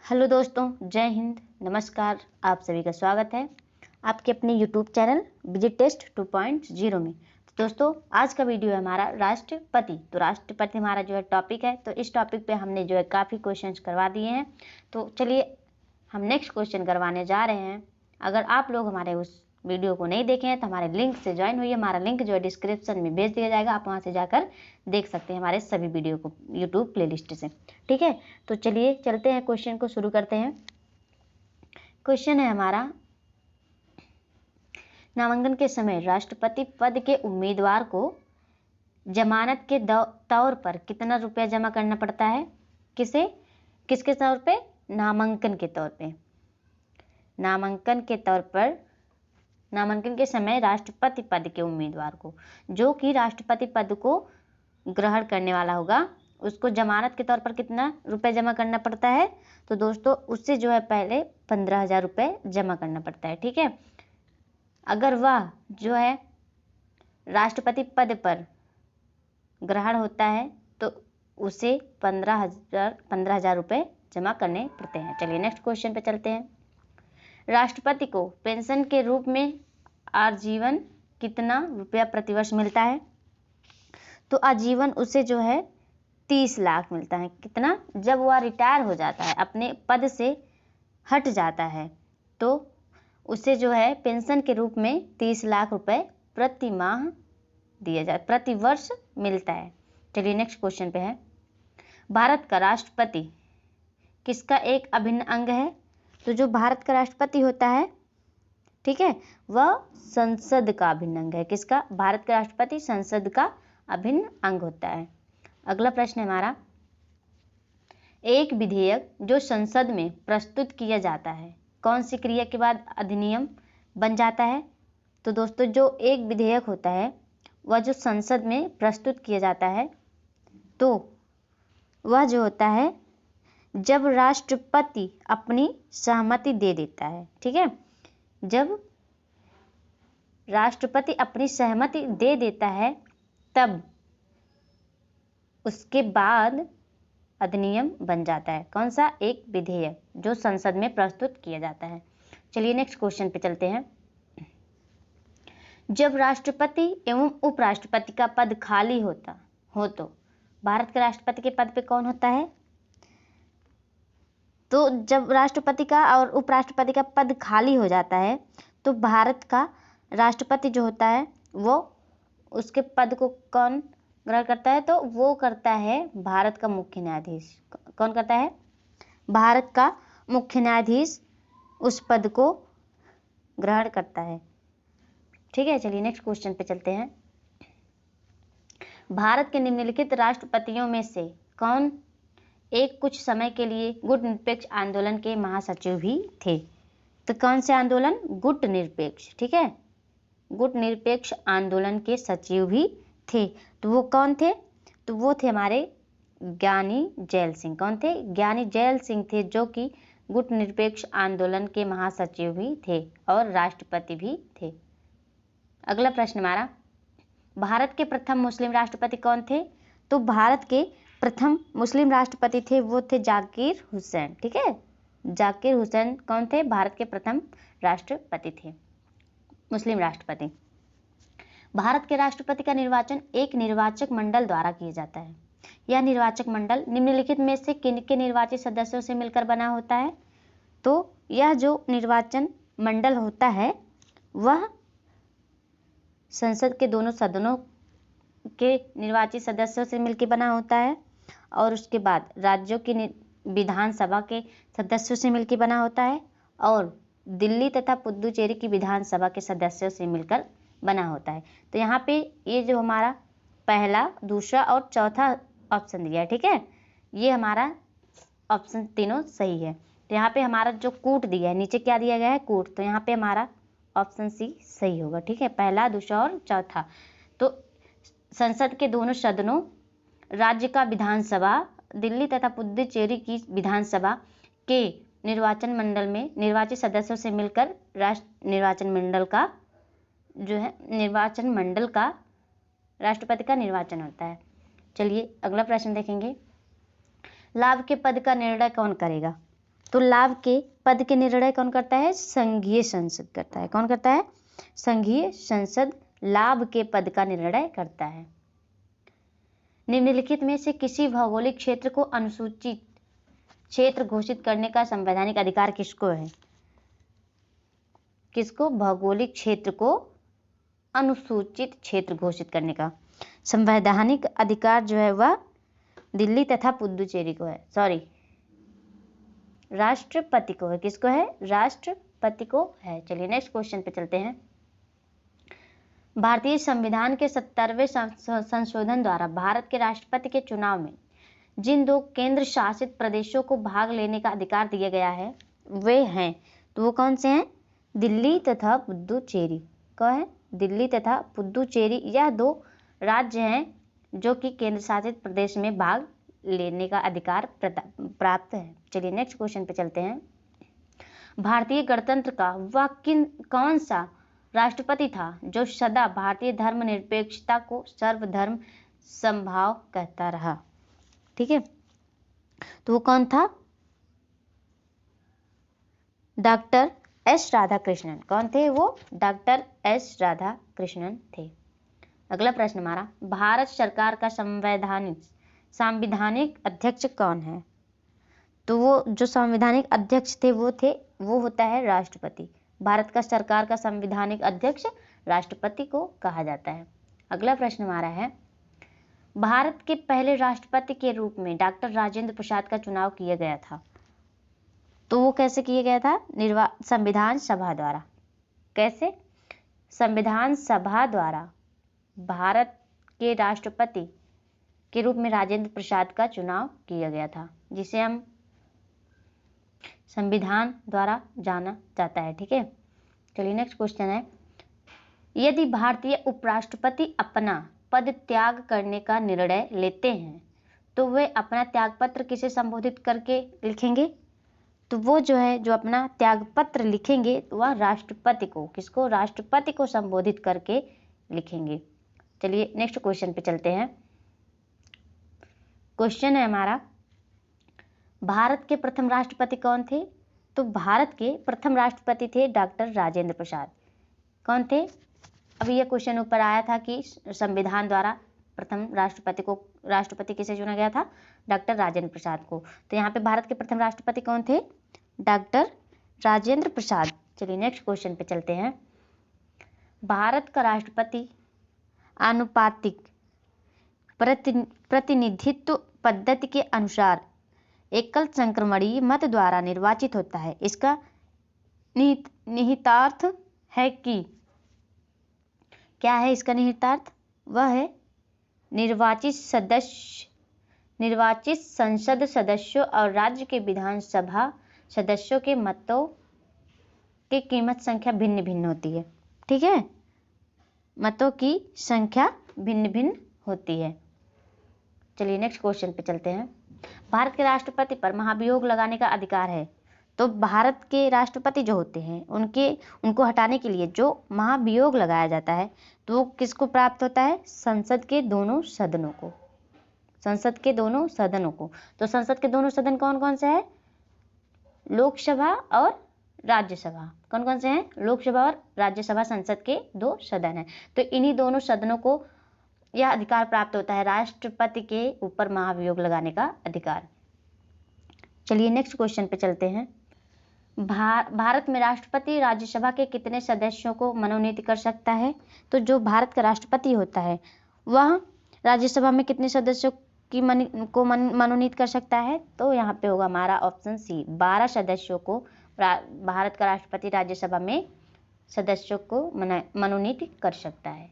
Hello दोस्तों, जय हिंद, नमस्कार। आप सभी का स्वागत है आपके अपने यूट्यूब चैनल विजिट टेस्ट 2.0 में। तो दोस्तों, आज का वीडियो है हमारा राष्ट्रपति। तो राष्ट्रपति हमारा जो है टॉपिक है। तो इस टॉपिक पे हमने जो है काफ़ी क्वेश्चंस करवा दिए हैं। तो चलिए हम नेक्स्ट क्वेश्चन करवाने जा रहे हैं। अगर आप लोग हमारे उस वीडियो को नहीं देखे हैं तो हमारे लिंक से ज्वाइन हुई। हमारा लिंक जो है डिस्क्रिप्शन में भेज दिया जाएगा, आप वहाँ से जाकर देख सकते हैं हमारे सभी वीडियो को यूट्यूब प्लेलिस्ट से। ठीक है, तो चलिए चलते हैं, क्वेश्चन को शुरू करते हैं। क्वेश्चन है हमारा, नामांकन के समय राष्ट्रपति पद के उम्मीदवार को जमानत के तौर पर कितना रुपया जमा करना पड़ता है? किसके तौर पे? नामांकन के तौर पे। नामांकन के समय राष्ट्रपति पद के उम्मीदवार को, जो कि राष्ट्रपति पद को ग्रहण करने वाला होगा, उसको जमानत के तौर पर कितना रुपए जमा करना पड़ता है? तो दोस्तों उससे जो है पहले 15,000 रुपये जमा करना पड़ता है। ठीक है, अगर वह जो है राष्ट्रपति पद पर ग्रहण होता है तो उसे 15,000 रुपये जमा करने पड़ते हैं। चलिए नेक्स्ट क्वेश्चन पे चलते हैं। राष्ट्रपति को पेंशन के रूप में आजीवन कितना रुपया प्रतिवर्ष मिलता है? तो आजीवन उसे जो है 30 लाख मिलता है। कितना? जब वह रिटायर हो जाता है, अपने पद से हट जाता है, तो उसे जो है पेंशन के रूप में 30 लाख रुपए प्रति माह दिया जाता, प्रति वर्ष मिलता है। चलिए नेक्स्ट क्वेश्चन पे है, भारत का राष्ट्रपति किसका एक अभिन्न अंग है? तो जो भारत का राष्ट्रपति होता है, ठीक है, वह संसद का अभिन्न अंग है। किसका? भारत का राष्ट्रपति संसद का अभिन्न अंग होता है। अगला प्रश्न है हमारा, एक विधेयक जो संसद में प्रस्तुत किया जाता है, कौन सी क्रिया के बाद अधिनियम बन जाता है? तो दोस्तों जो एक विधेयक होता है वह जो संसद में प्रस्तुत किया जाता है, तो वह जो होता है जब राष्ट्रपति अपनी सहमति दे देता है। ठीक है, जब राष्ट्रपति अपनी सहमति दे देता है तब उसके बाद अधिनियम बन जाता है। कौन सा? एक विधेयक जो संसद में प्रस्तुत किया जाता है। चलिए नेक्स्ट क्वेश्चन पे चलते हैं। जब राष्ट्रपति एवं उपराष्ट्रपति का पद खाली हो तो भारत के राष्ट्रपति के पद पे कौन होता है? तो जब राष्ट्रपति का और उपराष्ट्रपति का पद खाली हो जाता है तो भारत का राष्ट्रपति जो होता है वो उसके पद को कौन ग्रहण करता है? तो वो करता है भारत का मुख्य न्यायाधीश। कौन करता है? भारत का मुख्य न्यायाधीश उस पद को ग्रहण करता है। ठीक है, चलिए नेक्स्ट क्वेश्चन पे चलते हैं। भारत के निम्नलिखित राष्ट्रपतियों में से कौन एक कुछ समय के लिए गुट निरपेक्ष आंदोलन के महासचिव भी थे? तो कौन से आंदोलन? गुट निरपेक्ष। ठीक है, गुट निरपेक्ष आंदोलन के सचिव भी थे। तो वो कौन थे? तो वो थे हमारे ज्ञानी जैल सिंह। कौन थे? ज्ञानी जैल सिंह थे, जो कि गुट निरपेक्ष आंदोलन के महासचिव भी थे और राष्ट्रपति भी थे। अगला प्रश्न हमारा, भारत के प्रथम मुस्लिम राष्ट्रपति कौन थे? तो भारत के प्रथम मुस्लिम राष्ट्रपति थे, वो थे जाकिर हुसैन। ठीक है, जाकिर हुसैन कौन थे? भारत के प्रथम राष्ट्रपति थे, मुस्लिम राष्ट्रपति। भारत के राष्ट्रपति का निर्वाचन एक निर्वाचक मंडल द्वारा किया जाता है। यह निर्वाचक मंडल निम्नलिखित में से किनके निर्वाचित सदस्यों से मिलकर बना होता है? तो यह जो निर्वाचन मंडल होता है वह संसद के दोनों सदनों के निर्वाचित सदस्यों से मिलकर बना होता है और उसके बाद राज्यों की विधानसभा के सदस्यों से मिलकर बना होता है और दिल्ली तथा पुदुचेरी की विधानसभा के सदस्यों से मिलकर बना होता है। तो यहाँ पे ये जो हमारा पहला, दूसरा और चौथा ऑप्शन दिया है, ठीक है, ये हमारा ऑप्शन तीनों सही है। तो यहाँ पे हमारा जो कूट दिया है, नीचे क्या दिया गया है? कूट। तो यहाँ पे हमारा ऑप्शन सी सही होगा। ठीक है, पहला, दूसरा और चौथा। तो संसद के दोनों सदनों, राज्य का विधानसभा, दिल्ली तथा पुदुचेरी की विधानसभा के निर्वाचन मंडल में निर्वाचित सदस्यों से मिलकर निर्वाचन मंडल का राष्ट्रपति का निर्वाचन होता है। चलिए अगला प्रश्न देखेंगे, लाभ के पद का निर्णय कौन करेगा? तो लाभ के पद के निर्णय कौन करता है? संघीय संसद करता है। कौन करता है? संघीय संसद लाभ के पद का निर्णय करता है। निम्नलिखित में से किसी भौगोलिक क्षेत्र को अनुसूचित क्षेत्र घोषित करने का संवैधानिक अधिकार किसको है? किसको? भौगोलिक क्षेत्र को अनुसूचित क्षेत्र घोषित करने का संवैधानिक अधिकार जो है वह दिल्ली तथा पुडुचेरी को है। सॉरी, राष्ट्रपति को है। किसको है? राष्ट्रपति को है। चलिए नेक्स्ट क्वेश्चन पे चलते हैं। भारतीय संविधान के 70वें संशोधन द्वारा भारत के राष्ट्रपति के चुनाव में जिन 2 केंद्र शासित प्रदेशों को भाग लेने का अधिकार दिया गया है वे हैं, तो वो कौन से हैं? दिल्ली तथा पुडुचेरी। कौन है? दिल्ली तथा पुडुचेरी। यह 2 राज्य हैं जो कि केंद्र शासित प्रदेश में भाग लेने का अधिकार प्राप्त है। चलिए नेक्स्ट क्वेश्चन पे चलते हैं। भारतीय गणतंत्र का वह कौन सा राष्ट्रपति था जो सदा भारतीय धर्मनिरपेक्षता को सर्वधर्म समभाव कहता रहा? ठीक है, तो वो कौन था? Doctor S Radhakrishnan. कौन थे वो? डॉक्टर एस राधाकृष्णन थे। अगला प्रश्न हमारा, भारत सरकार का सांविधानिक अध्यक्ष कौन है? तो वो जो संवैधानिक अध्यक्ष थे वो होता है राष्ट्रपति। भारत का सरकार का संवैधानिक अध्यक्ष राष्ट्रपति को कहा जाता है। अगला प्रश्न हमारा है, भारत के पहले राष्ट्रपति के रूप में डॉक्टर राजेंद्र प्रसाद का चुनाव किया गया था, तो वो कैसे किया गया था? संविधान सभा द्वारा। कैसे? संविधान सभा द्वारा भारत के राष्ट्रपति के रूप में राजेंद्र प्रसाद का चुनाव किया गया था, जिसे हम संविधान द्वारा जाना जाता है। ठीक है, चलिए नेक्स्ट क्वेश्चन है, यदि भारतीय उपराष्ट्रपति अपना पद त्याग करने का निर्णय लेते हैं तो वे अपना त्यागपत्र किसे संबोधित करके लिखेंगे? तो वो जो अपना त्यागपत्र लिखेंगे तो वह राष्ट्रपति को, किसको? राष्ट्रपति को संबोधित करके लिखेंगे। चलिए नेक्स्ट क्वेश्चन पे चलते हैं। क्वेश्चन है हमारा, भारत के प्रथम राष्ट्रपति कौन थे? तो भारत के प्रथम राष्ट्रपति थे डॉक्टर राजेंद्र प्रसाद। कौन थे? अभी यह क्वेश्चन ऊपर आया था कि संविधान द्वारा प्रथम राष्ट्रपति किसे चुना गया था? डॉक्टर राजेंद्र प्रसाद को। तो यहाँ पे भारत के प्रथम राष्ट्रपति कौन थे? डॉक्टर राजेंद्र प्रसाद। चलिए नेक्स्ट क्वेश्चन पे चलते हैं। भारत का राष्ट्रपति आनुपातिक प्रतिनिधित्व पद्धति के अनुसार एकल संक्रमणीय मत द्वारा निर्वाचित होता है। इसका निहितार्थ है कि क्या है? इसका निहितार्थ वह है निर्वाचित संसद सदस्यों और राज्य के विधानसभा सदस्यों के मतों की कीमत संख्या भिन्न भिन्न होती है। ठीक है, मतों की संख्या भिन्न भिन्न होती है। चलिए नेक्स्ट क्वेश्चन पे चलते हैं। भारत के राष्ट्रपति पर महाभियोग लगाने का अधिकार है, तो भारत के राष्ट्रपति जो होते हैं उनको हटाने के लिए जो महाभियोग लगाया जाता है तो वो किसको प्राप्त होता है? संसद के दोनों सदनों को। संसद के दोनों सदनों को। तो संसद के दोनों सदन कौन कौन से हैं? लोकसभा और राज्यसभा। कौन कौन से हैं? लोकसभा और राज्यसभा संसद के 2 सदन हैं। तो इन्हीं दोनों सदनों को यह अधिकार प्राप्त होता है, राष्ट्रपति के ऊपर महाभियोग लगाने का अधिकार। चलिए नेक्स्ट क्वेश्चन पे चलते हैं। भारत में राष्ट्रपति राज्यसभा के कितने सदस्यों को मनोनीत कर सकता है? तो जो भारत का राष्ट्रपति होता है वह राज्यसभा में कितने सदस्यों की मनोनीत कर सकता है? तो यहाँ पे होगा हमारा ऑप्शन सी, 12 सदस्यों को भारत का राष्ट्रपति राज्यसभा में सदस्यों को मनोनीत कर सकता है।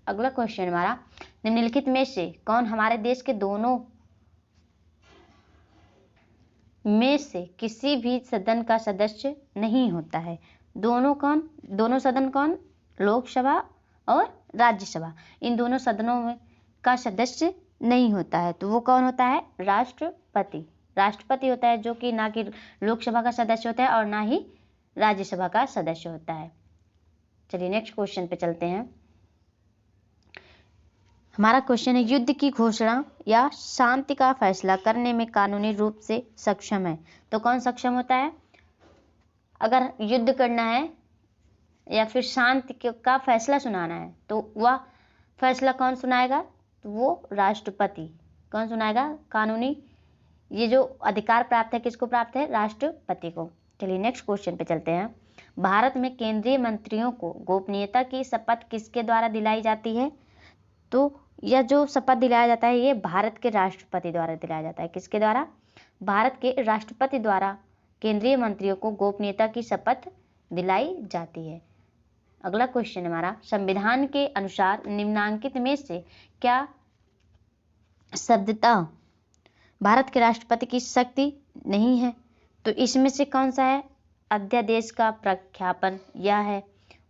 अगला क्वेश्चन हमारा, निम्नलिखित में से कौन हमारे देश के दोनों में से किसी भी सदन का सदस्य नहीं होता है? दोनों सदन कौन? लोकसभा और राज्यसभा। इन दोनों सदनों में का सदस्य नहीं होता है, तो वो कौन होता है? राष्ट्रपति। राष्ट्रपति होता है, जो कि ना कि लोकसभा का सदस्य होता है और ना ही राज्यसभा का सदस्य होता है। चलिए नेक्स्ट क्वेश्चन पे चलते हैं। हमारा क्वेश्चन है, युद्ध की घोषणा या शांति का फैसला करने में कानूनी रूप से सक्षम है। तो कौन सक्षम होता है? अगर युद्ध करना है या फिर शांति का फैसला सुनाना है तो वह फैसला कौन सुनाएगा? तो वो राष्ट्रपति। कौन सुनाएगा? कानूनी ये जो अधिकार प्राप्त है किसको प्राप्त है? राष्ट्रपति को। चलिए नेक्स्ट क्वेश्चन पे चलते हैं। भारत में केंद्रीय मंत्रियों को गोपनीयता की शपथ किसके द्वारा दिलाई जाती है? तो यह जो शपथ दिलाया जाता है ये भारत के राष्ट्रपति द्वारा दिलाया जाता है। किसके द्वारा? भारत के राष्ट्रपति द्वारा केंद्रीय मंत्रियों को गोपनीयता की शपथ दिलाई जाती है। अगला क्वेश्चन हमारा, संविधान के अनुसार निम्नांकित में से क्या शब्दतः भारत के राष्ट्रपति की शक्ति नहीं है? तो इसमें से कौन सा है? अध्यादेश का प्रख्यापन, यह है।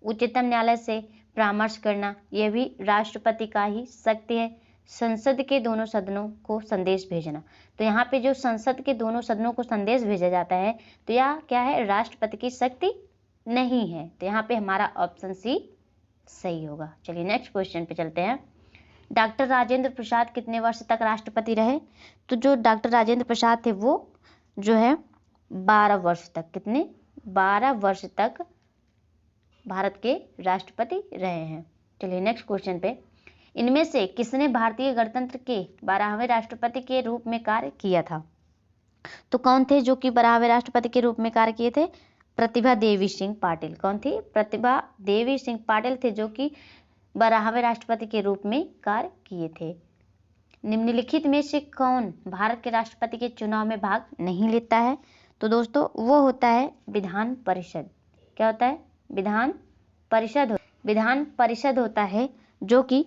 उच्चतम न्यायालय से परामर्श करना, यह भी राष्ट्रपति का ही शक्ति है। संसद के दोनों सदनों को संदेश भेजना, तो यहाँ पे जो संसद के दोनों सदनों को संदेश भेजा जाता है तो यह क्या है? राष्ट्रपति की शक्ति नहीं है। तो यहाँ पे हमारा ऑप्शन सी सही होगा। चलिए नेक्स्ट क्वेश्चन पे चलते हैं। डॉक्टर राजेंद्र प्रसाद कितने वर्ष तक राष्ट्रपति रहे? तो जो डॉक्टर राजेंद्र प्रसाद थे वो जो है 12 वर्ष तक, कितने? 12 वर्ष तक भारत के राष्ट्रपति रहे हैं। चलिए नेक्स्ट क्वेश्चन पे, इनमें से किसने भारतीय गणतंत्र के 12वें राष्ट्रपति के रूप में कार्य किया था? तो कौन थे जो कि 12वें राष्ट्रपति के रूप में कार्य किए थे? प्रतिभा देवी सिंह पाटिल। कौन थी? प्रतिभा देवी सिंह पाटिल थे जो कि 12वें राष्ट्रपति के रूप में कार्य किए थे। निम्नलिखित में से कौन भारत के राष्ट्रपति के चुनाव में भाग नहीं लेता है? तो दोस्तों वो होता है विधान परिषद। क्या होता है? विधान परिषद। विधान परिषद होता है जो कि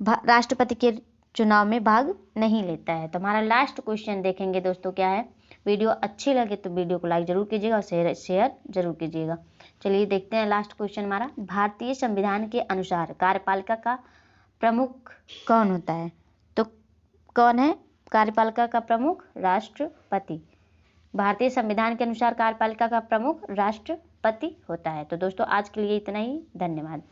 राष्ट्रपति के चुनाव में भाग नहीं लेता है। तो हमारा लास्ट क्वेश्चन देखेंगे दोस्तों क्या है। वीडियो अच्छी लगे तो वीडियो को लाइक जरूर कीजिएगा और शेयर जरूर कीजिएगा। चलिए देखते हैं लास्ट क्वेश्चन हमारा। भारतीय संविधान के अनुसार कार्यपालिका का प्रमुख कौन होता है? तो कौन है कार्यपालिका का प्रमुख? राष्ट्रपति। भारतीय संविधान के अनुसार कार्यपालिका का प्रमुख राष्ट्रपति होता है। तो दोस्तों आज के लिए इतना ही, धन्यवाद।